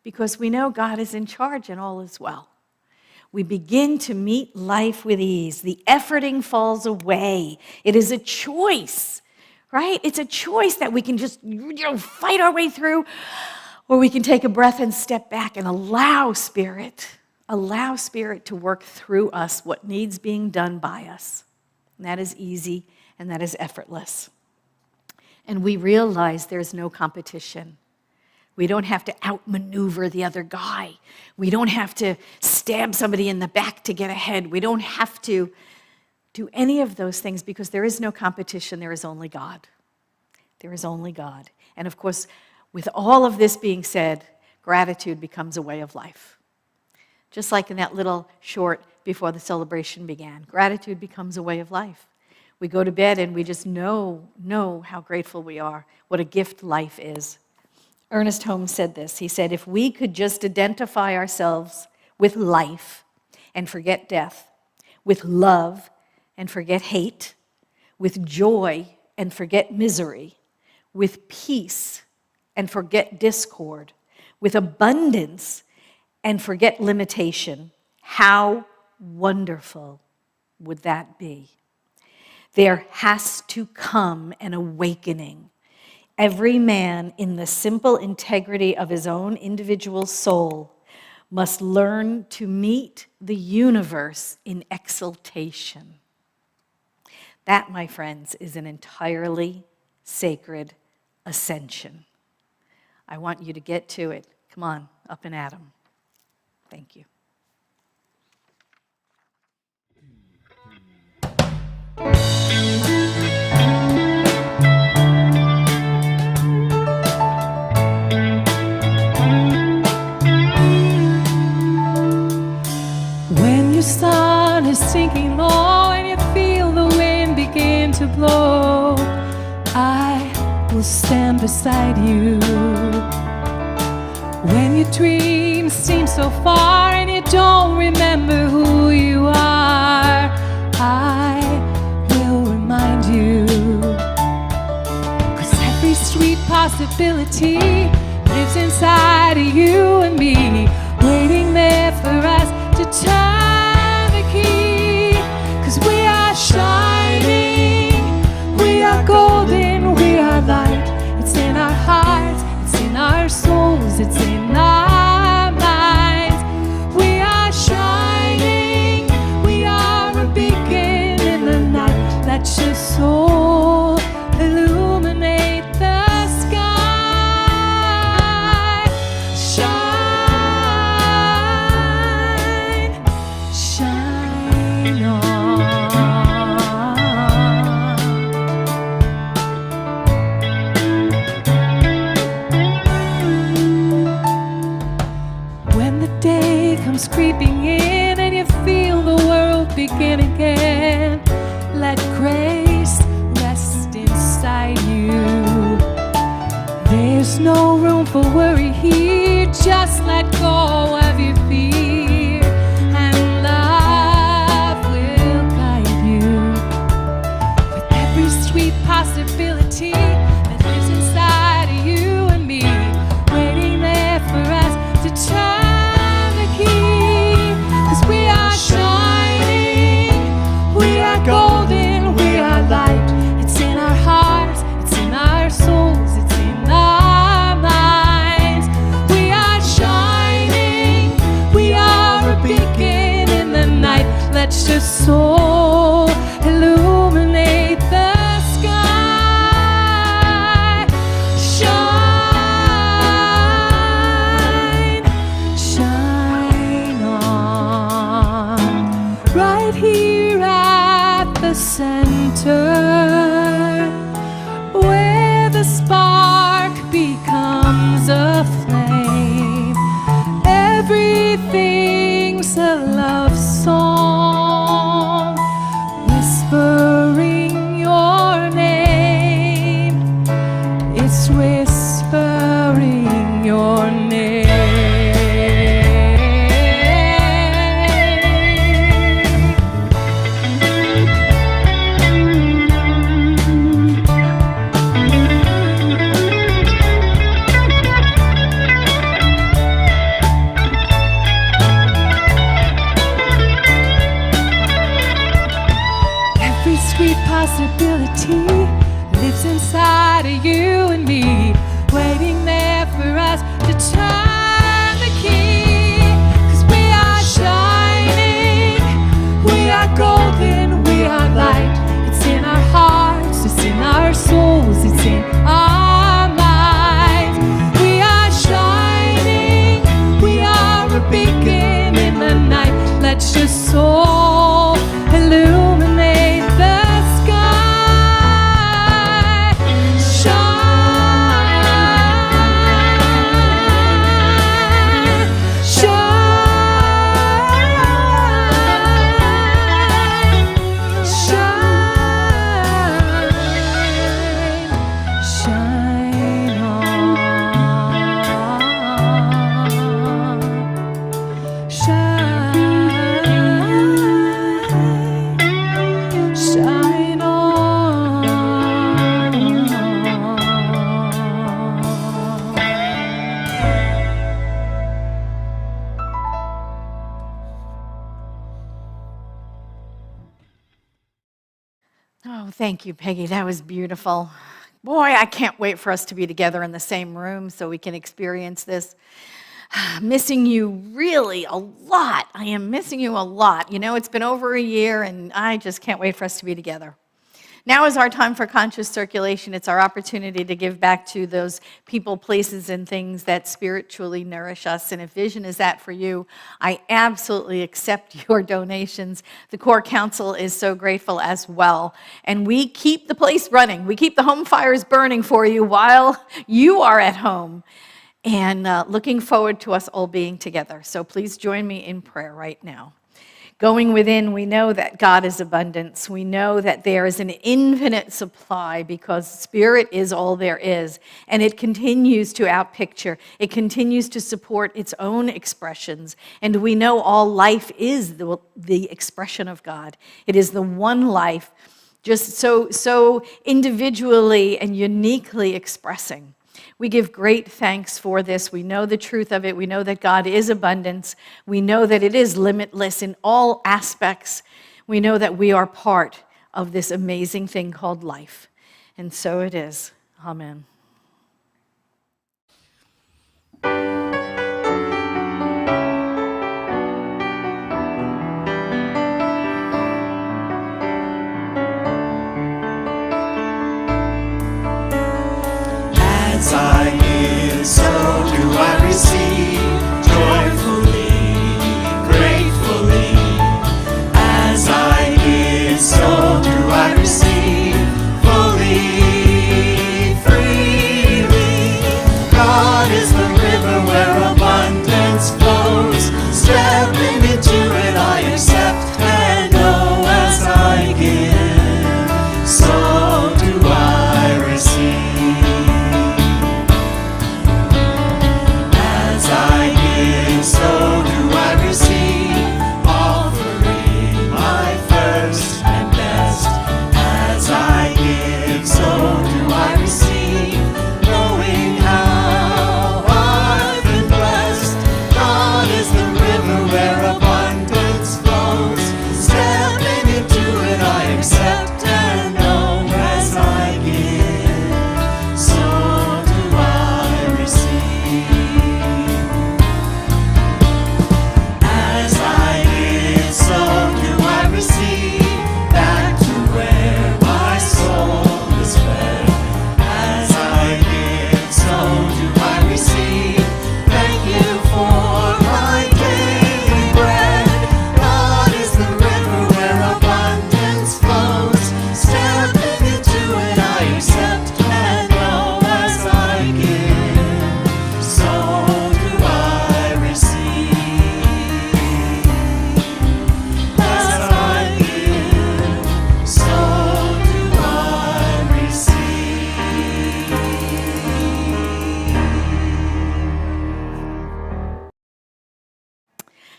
because we know God is in charge and all is well. We begin to meet life with ease. The efforting falls away. It is a choice, right? It's a choice that we can just fight our way through, or we can take a breath and step back and allow Spirit to work through us what needs being done by us. And that is easy and that is effortless. And we realize there's no competition. We don't have to outmaneuver the other guy. We don't have to stab somebody in the back to get ahead. We don't have to do any of those things because there is no competition. There is only God. There is only God. And of course, with all of this being said, gratitude becomes a way of life. Just like in that little short before the celebration began, gratitude becomes a way of life. We go to bed and we just know how grateful we are, what a gift life is. Ernest Holmes said this. He said, if we could just identify ourselves with life and forget death, with love and forget hate, with joy and forget misery, with peace and forget discord, with abundance and forget limitation, how wonderful would that be? There has to come an awakening. Every man, in the simple integrity of his own individual soul, must learn to meet the universe in exaltation. That, my friends, is an entirely sacred ascension. I want you to get to it. Come on, up and at 'em. Thank you. When your sun is sinking low and you feel the wind begin to blow, I will stand beside you. When your dreams seem so far and you don't remember who you are, I will remind you. 'Cause every sweet possibility lives inside of you and me, waiting there for us to turn the key. 'Cause we are shining, we are golden, we are light. It's in our hearts, it's in our souls, it's in our minds. We are shining, we are a beacon in the night. Let your soul illuminate the sky. Shine, shine on. When the day comes creeping in and you feel the world begin again, let grace rest inside you. There's no room for worry here, just let go of your fear, and love will guide you. With every sweet possibility that lives inside of you and me, waiting there for us to turn the key. 'Cause we are shining, we are golden, we are light. It's in our hearts, it's in our souls, it's in our minds. We are shining, we are a beacon in the night. Let your soul illuminate the sky. Shine, shine on. Right here at the center, where the spark becomes a flame, everything's a love song, whispering your name. It's whispering your name. Every sweet possibility lives inside of you and me, waiting there for us to turn the key. 'Cause we are shining, we are golden, we are light. It's in our hearts, it's in our souls, it's in our minds. We are shining, we are a beacon in the night. Let your soul illuminate the sky. Shine, shine, shine on. Shine, shine on. Oh, thank you, Peggy. That was beautiful. Boy, I can't wait for us to be together in the same room so we can experience this. Missing you really a lot. I am missing you a lot. You know, it's been over a year, and I just can't wait for us to be together. Now is our time for conscious circulation. It's our opportunity to give back to those people, places, and things that spiritually nourish us. And if vision is that for you, I absolutely accept your donations. The Core Council is so grateful as well. And we keep the place running. We keep the home fires burning for you while you are at home. And looking forward to us all being together. So please join me in prayer right now. Going within, we know that God is abundance. We know that there is an infinite supply because Spirit is all there is. And it continues to outpicture. It continues to support its own expressions. And we know all life is the expression of God. It is the one life, just so individually and uniquely expressing. We give great thanks for this. We know the truth of it. We know that God is abundance. We know that it is limitless in all aspects. We know that we are part of this amazing thing called life. And so it is. Amen. As I give, so do I receive, joyfully, gratefully. As I give, so do I receive, fully, freely. God is the river where abundance flows. Stepping into it, I accept and know as I give, so do I receive. So do I receive, offering my first and best. As I give, so do I receive, knowing how I've been blessed. God is the river where abundance flows. Stepping into it, I accept and know as I give, so do I receive. So do I receive back to where my soul is fed. As I give, so do I receive. Thank you for my daily bread. God is the river where abundance flows. Stepping into it, I accept and know as I give, so do I receive.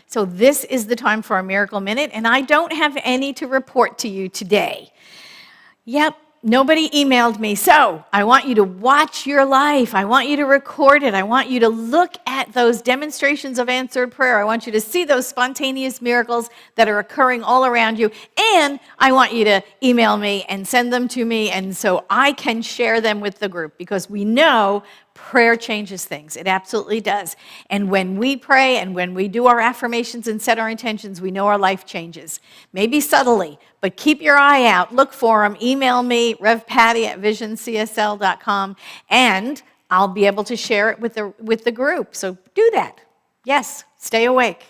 So this is the time for our Miracle Minute, and I don't have any to report to you today. Yep, nobody emailed me. So I want you to watch your life. I want you to record it. I want you to look at those demonstrations of answered prayer. I want you to see those spontaneous miracles that are occurring all around you. And I want you to email me and send them to me, and so I can share them with the group, because we know prayer changes things. It absolutely does. And when we pray and when we do our affirmations and set our intentions, we know our life changes. Maybe subtly, but keep your eye out. Look for them. Email me, revpatty@visioncsl.com, and I'll be able to share it with the group. So do that. Yes, stay awake.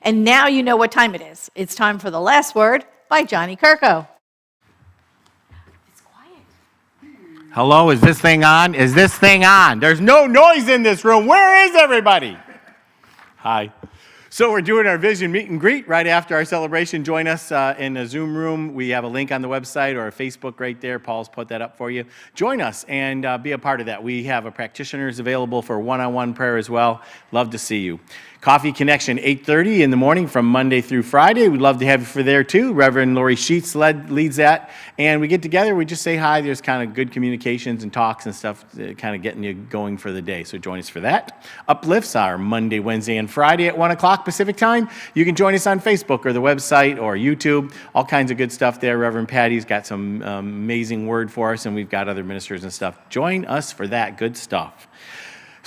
And now you know what time it is. It's time for The Last Word by Johnny Kirko. Hello, is this thing on? Is this thing on? There's no noise in this room. Where is everybody? Hi. So we're doing our vision meet and greet right after our celebration. Join us in a Zoom room. We have a link on the website or a Facebook right there. Paul's put that up for you. Join us and be a part of that. We have practitioners available for one-on-one prayer as well. Love to see you. Coffee Connection, 8:30 in the morning from Monday through Friday. We'd love to have you for there too. Reverend Lori Sheets leads that. And we get together, we just say hi. There's kind of good communications and talks and stuff, kind of getting you going for the day. So join us for that. Uplifts are Monday, Wednesday, and Friday at 1 o'clock Pacific time. You can join us on Facebook or the website or YouTube. All kinds of good stuff there. Reverend Patty's got some amazing word for us, and we've got other ministers and stuff. Join us for that good stuff.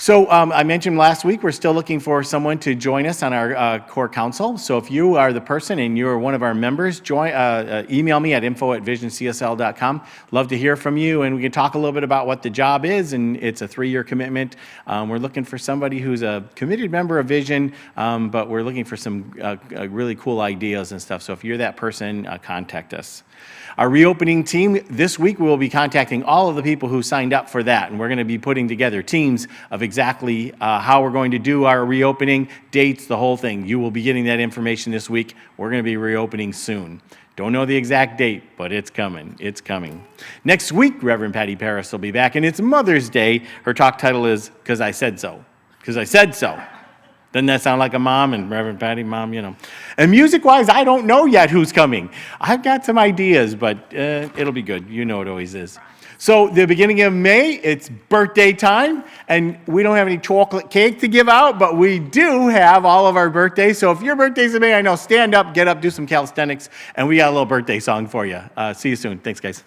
So I mentioned last week, we're still looking for someone to join us on our core council. So if you are the person and you're one of our members, email me at info@visioncsl.com. Love to hear from you, and we can talk a little bit about what the job is, and it's a 3-year commitment. We're looking for somebody who's a committed member of Vision, but we're looking for some really cool ideas and stuff. So if you're that person, contact us. Our reopening team, this week we will be contacting all of the people who signed up for that, and we're going to be putting together teams of exactly how we're going to do our reopening, dates, the whole thing. You will be getting that information this week. We're going to be reopening soon. Don't know the exact date, but it's coming. It's coming. Next week, Reverend Patti Paris will be back, and it's Mother's Day. Her talk title is, "'Cause I Said So." 'Cause I said so. Doesn't that sound like a mom? And Reverend Patti, mom, you know. And music-wise, I don't know yet who's coming. I've got some ideas, but it'll be good. You know it always is. So the beginning of May, it's birthday time, and we don't have any chocolate cake to give out, but we do have all of our birthdays. So if your birthday's in May, I know, stand up, get up, do some calisthenics, and we got a little birthday song for you. See you soon. Thanks, guys.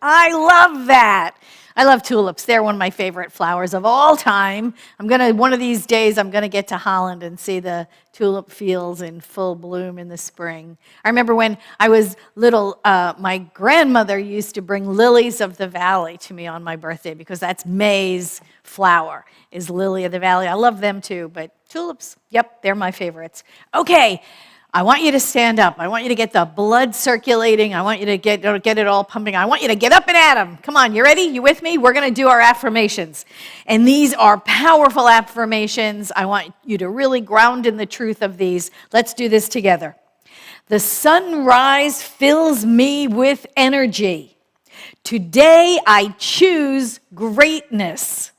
I love that. I love tulips. They're one of my favorite flowers of all time. One of these days, I'm gonna get to Holland and see the tulip fields in full bloom in the spring. I remember when I was little, my grandmother used to bring lilies of the valley to me on my birthday because that's May's flower, is lily of the valley. I love them too, but tulips, yep, they're my favorites. Okay. I want you to stand up. I want you to get the blood circulating. I want you to get it all pumping. I want you to get up and at 'em. Come on, you ready? You with me? We're going to do our affirmations. And these are powerful affirmations. I want you to really ground in the truth of these. Let's do this together. The sunrise fills me with energy. Today I choose greatness.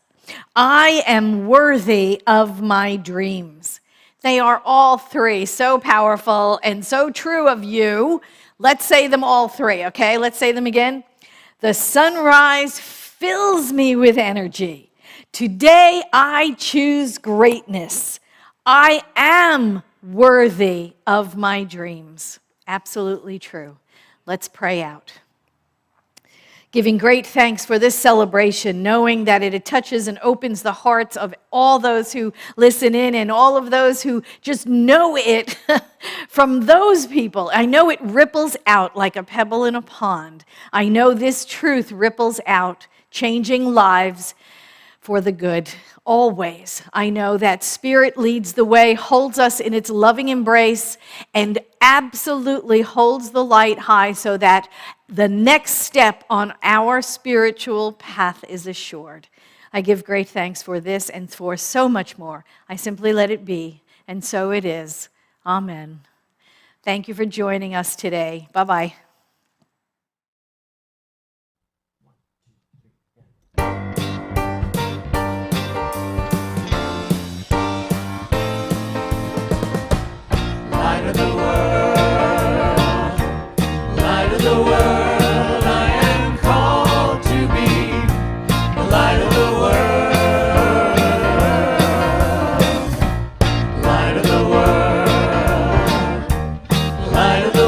I am worthy of my dreams. They are all three so powerful and so true of you. Let's say them all three, okay? Let's say them again. The sunrise fills me with energy. Today I choose greatness. I am worthy of my dreams. Absolutely true. Let's pray out. Giving great thanks for this celebration, knowing that it touches and opens the hearts of all those who listen in and all of those who just know it from those people. I know it ripples out like a pebble in a pond. I know this truth ripples out, changing lives for the good. Always. I know that Spirit leads the way, holds us in its loving embrace, and absolutely holds the light high so that the next step on our spiritual path is assured. I give great thanks for this and for so much more. I simply let it be, and so it is. Amen. Thank you for joining us today. Bye-bye. Light of the world, light of the world, I am called to be the light of the world, light of the world, light of the